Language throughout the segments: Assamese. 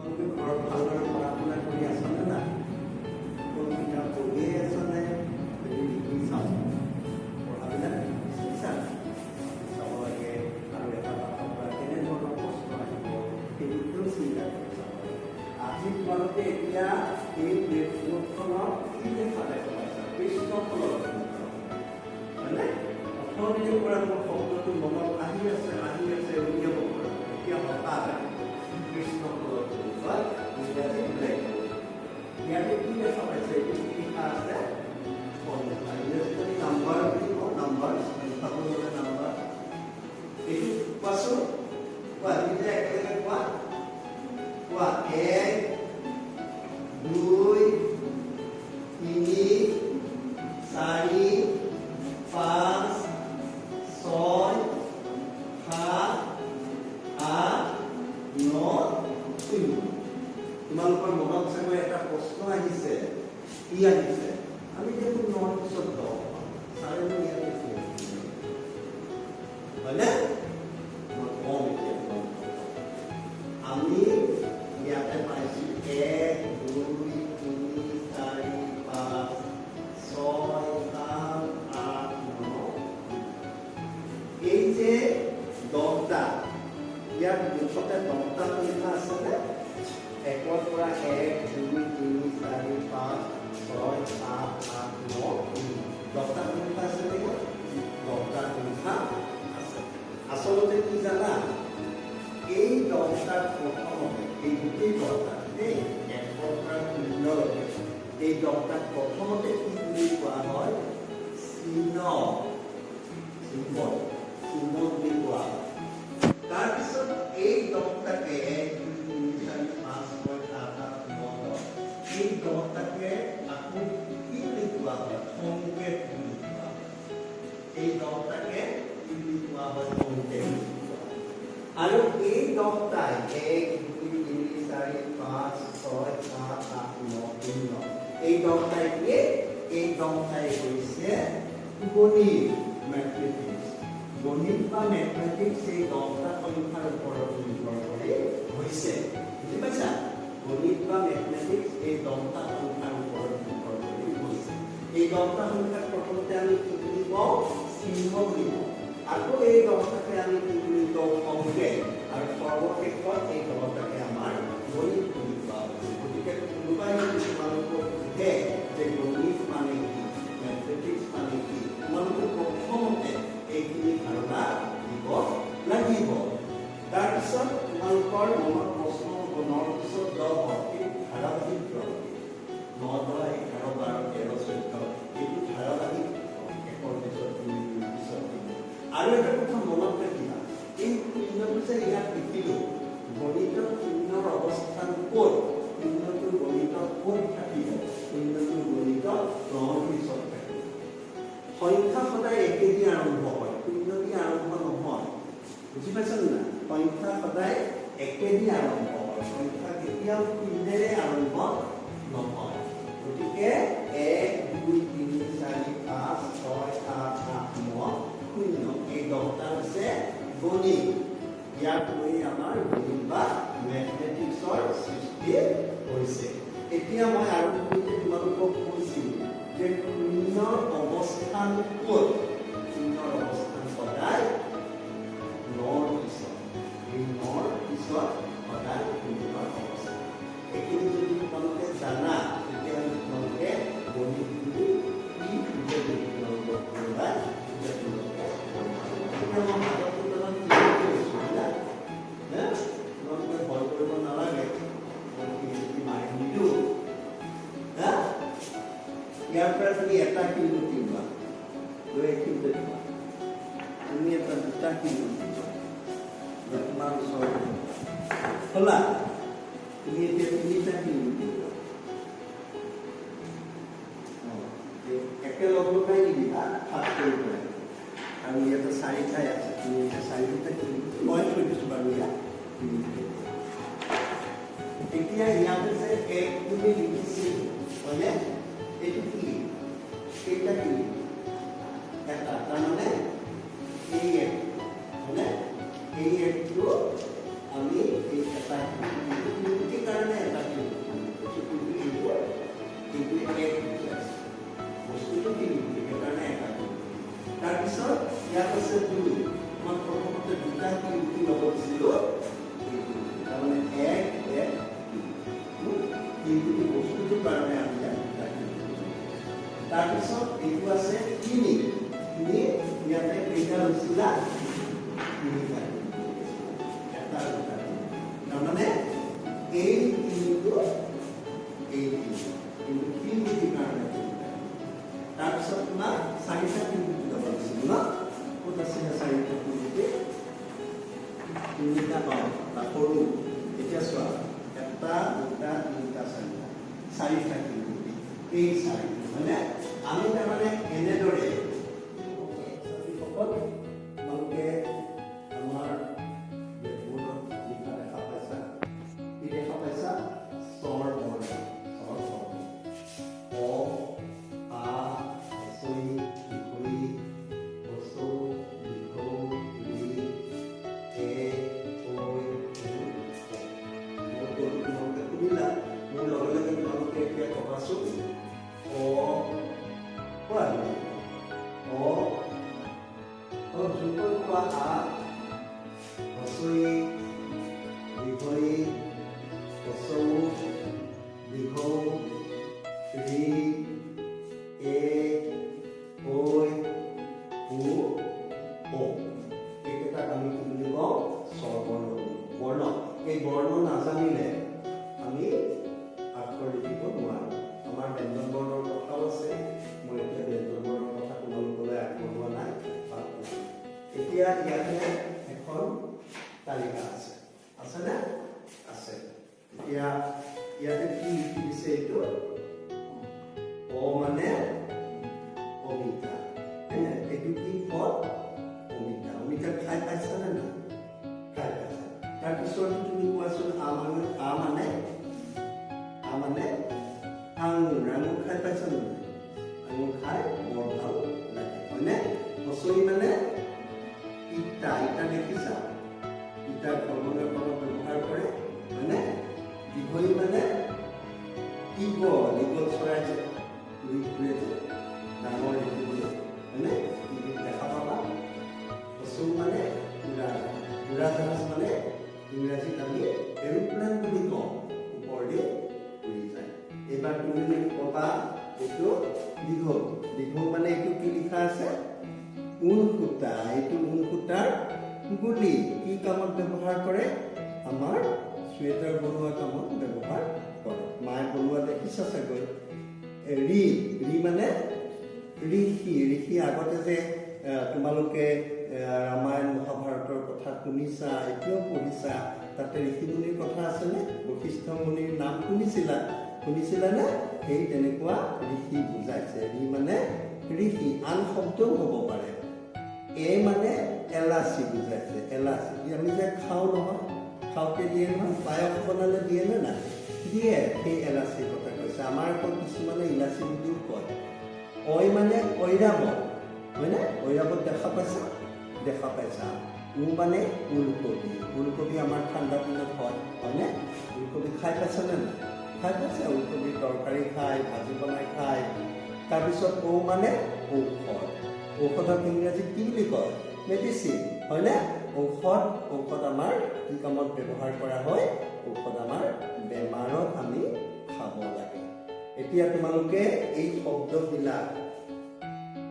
ঘৰত ভালদৰে পঢ়া শুনা কৰি আছনে নাই? কোন কিতাপ পঢ়িয়ে আছনে? লিখি চাওঁ পঢ়াবিলাক চাব লাগে আৰু এটা পাঠৰ পৰা কেনেধৰণৰ প্ৰশ্ন আহিব সেইটোও চিন্তা কৰি চাব লাগে। আজি তোমালোকে এতিয়া এই প্লেটফৰ্মখনৰ কি দেখা দেখা পাইছা? কৃষ্ণফলৰ হয়নে? অথনিৰ পৰা মোৰ শব্দটো মনত আহি আছে উলিয়াব পৰা এতিয়া হঠাৎ কৃষ্ণফলৰ ইংৰাজী ব্লেক ইয়াতে কি দেখা পাইছে? এইটো কি লিখা আছে? নাম্বাৰ বুলি কওঁ, নাম্বাৰ নাম্বাৰ এইটো কোৱাচোন, কোৱা দুইটা একেলগে কোৱা কোৱা 1 2 3 4 5 6 7 8 9 0। তোমালোকৰ মনত চাগৈ এটা প্ৰশ্ন আহিছে, কি আহিছে? আমি দেখোন 9 পিছত 10 চাৰে ইয়াতে হয়নে? আমি ইয়াতে পাইছো 1 2 3 4 5 6 7 8 9। এই যে 10টা ইয়াত মুঠতে 10টা সংখ্যা আছে। 1ৰ পৰা 1 2 3 4 5 6 7 8 9 10টা সংখ্যা আছে নেকি? 10টা সংখ্যা আছে। আচলতে কি জানা, এই 10টাৰ প্ৰথমতে এই গোটেই 10টা দেই 1ৰ পৰা 9লৈকে এই 10টাক প্ৰথমতে কি বুলি কোৱা হয়? চিহ্ন বুলি কোৱা হয়। তাৰপিছত এই 10টাকে 1 2 3 4 5 6 7 8 9 10 এই 10টাকে আকৌ কি বুলি কোৱা হয়? সংকেত বুলি কোৱা হয়। এই 10টাকে কি বুলি কোৱা হয়? সংকেত। আৰু এই 10টাই 1 2 3 4 5 6 7 8 9 0 এই 10টাই কি? এই 10টাই হৈছে গণিত, মেথমেটিক্স। গণিত বা মেথমেটিক্স এই 10টা সংখ্যাৰ ওপৰত নিৰ্ভৰ কৰি হৈছে। বুজি পাইছা? গণিত বা মেথমেটিক্স এই 10টা সংখ্যাৰ ওপৰত নিৰ্ভৰ কৰি হৈছে। এই 10টা সংখ্যাক প্ৰথমতে আমি কি বুলি কওঁ? চিহ্ন বুলি কওঁ। আকৌ এই 10টাকে আমি কি বুলি কওঁ? সংকেত। আৰু সৰ্বশেষত এই 10টাকে আমাৰ গণিত বুলি কোৱা হৈছে। গতিকে কোনোবাই যদি তোমালোকক সোধে যে গণিত মানে কি, মেথমেটিক্স মানে কি, তোমালোকে প্ৰথমতে এইখিনি ধাৰণা দিব লাগিব। তাৰপিছত তোমালোকৰ মনত প্ৰশ্ন হ'ব 9 পিছত 10 এই ধাৰাবাহিক ক্ৰম 9 10 11 12 13 14 এইটো ধাৰাবাহিক একৰ পিছত 2 পিছত 3। আৰু এটা কথা মনত ৰাখিবা, এই শূন্যটো যে ইয়াত লিখিলো, গণিতৰ শূন্যৰ অৱস্থান ক'ত? শূন্যটো গণিতত ক'ত থাকিব? শূন্যটো গণিতত 9 পিছত থাকিব। সংখ্যা সদায় একেদি আৰম্ভ হয়, শূন্য দি আৰম্ভ নহয়। বুজি পাইছা না? সংখ্যা সদায় একেদি আৰম্ভ হয়, সংখ্যা কেতিয়াও শূন্যৰে আৰম্ভ নহয়। গতিকে 1 2 3 4 5 6 7 8 9 0 এই 10টা হৈছে গণিত। ইয়াক লৈ আমাৰ গণিত বা মেথমেটিক্সৰ সৃষ্টি হৈছে। এতিয়া মই আৰম্ভণিতে তোমালোকক কৈছিলোঁ যে শূন্যৰ অৱস্থান ক'ত? শূন্যৰ অৱস্থান সদায় 9ৰ পিছত। এই 9ৰ পিছত সদায় শূন্যৰ অৱস্থান। এইখিনি যদি তোমালোকে জানা তেতিয়াহ'লে তোমালোকে গণিত বুলি কি বুজে যদি তোমালোকক কোনোবাই বুজে তোমালোকে তোমালোকে ভয় কৰিব নালাগে, মাৰি নিদিওঁ। ইয়াৰ পৰা তুমি এটা কিলো কিনিবা, তুমি এটা 2টা কিলো কিনিবা, তোমাৰ ওচৰত হ'লা তুমি এতিয়া 3টা কিলো কিনিবা। একেলগে নিদিবা, ভাগ কৰিব লাগে। আৰু ইয়াতে 4টাই আছে, তুমি এতিয়া 4টা কিলো মই থৈ দিছোঁ বাৰু ইয়াত। এতিয়া ইয়াতে যে 1 বুলি লিখিছিল হয়নে? এইটো কি? এইটা কি? এটা। তাৰমানে এই 1 হয়নে? এই 1টো আমি এই এটা কি কাৰণে এটা কিন্তু এক বস্তুটো কি কাৰণে এটা তাৰপিছত ইয়াত আছে দুই মই প্ৰথমতে দুটা কি ল'ব দিছিলোঁ তাৰমানে এক এক কিন্তু বস্তুটোৰ কাৰণে আমি তাৰপিছত এইটো আছে তিনি তিনি ইয়াতে কেইটা লৈছিলা তিনিটা এটা দুটা তাৰমানে এই তিনিটো এই কিন্তু তিনিটিৰ কাৰণে তাৰপিছত তোমাৰ চাৰিটা তিনিটি ল'ব দিছিলোঁ ন ক'ত আছিলে চাৰিটা তিনিটি তিনিটা পাওঁ বা সৰু এতিয়া চোৱা এটা দুটা তিনিটা চাৰিটা চাৰিটা তিনিটি এই চাৰিটা মানে আমি তাৰমানে এনেদৰে তোমালোকে আমাৰ বোৰ্ডত লিখা দেখা পাইছা কি দেখা পাইছা স্বৰ বৰ্ণ স্বৰ বৰ্ণ অ আ হস্ৰই দীৰ্ঘই হস্ৰ দীৰ্ঘ ৰি এ ঐ তোমালোকে শুনিলা মোৰ লগে লগে তোমালোকে এতিয়া কবাচোন এই বৰ্ণ নাজানিলে আমি আখৰ লিখিব নোৱাৰোঁ আমাৰ ব্যঞ্জন বৰ্ণৰ কথাও আছে মই এতিয়া ব্যঞ্জন বৰ্ণৰ কথা তোমালোকলৈ আগবঢ়োৱা নাই এতিয়া ইয়াতে এখন তালিকা আছে আছেনে আছে এতিয়া ইয়াতে কি লিখি দিছে এইটো অ মানে অমিতা এইটো কি ফল অমিতা অমিতা খাই পাইছানে নাই খাই পাইছা তাৰপিছত তুমি কোৱাচোন আ মানে আঙুৰ আঙুৰ খাই পাইছা নে নাই আঙুৰ খাই বৰ ভাল লাগে হয়নে হচৰি মানে ইটা ইটা দেখিছা ইটা ভ্ৰমণৰ কামত ব্যৱহাৰ কৰে হয়নে দীঘলী মানে দীঘল চৰাই যে ঘূৰি ঘূৰে যে ডাঙৰ দেখিবলৈ হয়নে দেখা পাবা হচৰি মানে উৰাজাহাজ মানে ইংৰাজীত আমি এৰোপ্লেন বুলি কওঁ ওপৰতে উৰি যায় এইবাৰ তুমি ক'বা এইটো দীঘল মানে এইটো কি লিখা আছে ঊণ সূতা এইটো ঊণ সূতাৰ গুলি কি কামত ব্যৱহাৰ কৰে আমাৰ চুৱেটাৰ বনোৱা কামত ব্যৱহাৰ কৰে মায়ে বনোৱা দেখিছা চাগৈ ৰি মানে ঋষি আগতে যে তোমালোকে ৰামায়ণ মহাভাৰতৰ কথা শুনিছা এতিয়াও পঢ়িছা তাতে ঋষিমুনিৰ কথা আছেনে বশিষ্ঠ মুনিৰ নাম শুনিছিলানে সেই তেনেকুৱা ঋষি বুজাইছে ৰি মানে ঋষি আন শব্দও হ'ব পাৰে এ মানে এলাচি বুজাইছে এলাচি আমি যে খাওঁ নহয় খাওঁতে দিয়ে নহয় পায়স বনালে দিয়ে নে নাই দিয়ে সেই এলাচিৰ কথা কৈছে আমাৰ আকৌ কিছুমানে ইলাচি বুলিও কয় ঐ মানে ঐৰাবত হয়নে ঐৰাবত দেখা পাইছা মানে ওলকবি আমাৰ ঠাণ্ডা দিনত হয় হয়নে ওলকবি খাই পাইছানে নাই খাই পাইছে ওলকবি তৰকাৰী খায় ভাজি বনাই খায় তাৰপিছত ঔ মানে ঔষধক ইংৰাজীত কি বুলি কয় মেডিচিন হয়নে ঔষধ আমাৰ কি কামত ব্যৱহাৰ কৰা হয় ঔষধ আমাৰ বেমাৰত আমি খাব লাগে এতিয়া তোমালোকে এই শব্দবিলাক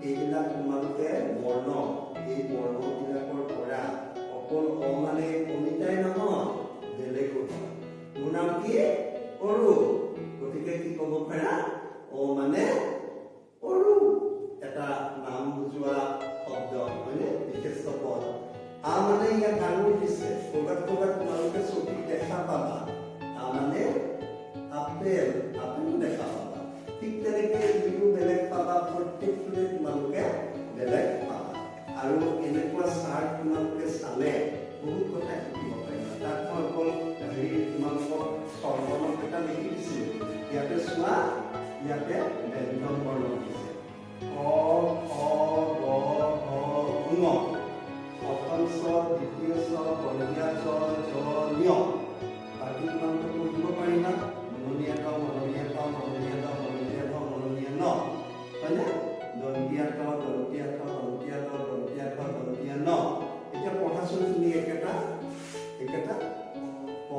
এইবিলাক তোমালোকে বৰ্ণ এই বৰ্ণবিলাকৰ পৰা অকল মানে অমিতাই নহয় বেলেগো হয় মোৰ নাম কি অৰু গতিকে কি ক'ব পাৰা মানে অৰু এটা নাম বুজোৱা শব্দ হয়নে বিশেষ পদ মানে ইয়াত আঙুৰ দিছে ক'ৰবাত তোমালোকে ছবিত দেখা পাবা মানে আপেলো দেখা পাবা ঠিক তেনেকে যিটো বেলেগ পাবা প্ৰত্যেকটোৰে তোমালোকে বেলেগ পাবা আৰু এনেকুৱা চাৰ্ট তোমালোকে চালে বহুত কথা শিকিব পাৰিবা তাত মই অকল তোমালোকৰ স্বৰবৰ্ণ এটা লিখি দিছিলোঁ ইয়াতে চোৱা ইয়াতে ব্যঞ্জন বৰ্ণ দিছে অ খ গ ঘ ঙ প্ৰথম স্বৰ দ্বিতীয় বননীয়া চ জ ন্য বাকী তোমালোকে পঢ়িব পাৰিবা মননীয়া ত মননীয়া ত মননীয়া ত মননীয়া ত মননীয়া ন হয়নে দন্তীয়া ত দন্তীয়া ত দন্তীয়া ত দন্তীয়া ত দন্তীয়া ন এতিয়া পঢ়াচোন তুমি একেটা ক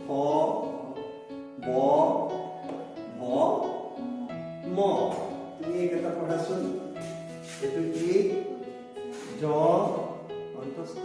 খ ব ভ ম তুমি একেটা পঢ়াচোন এইটো কি জ অন্তস্থ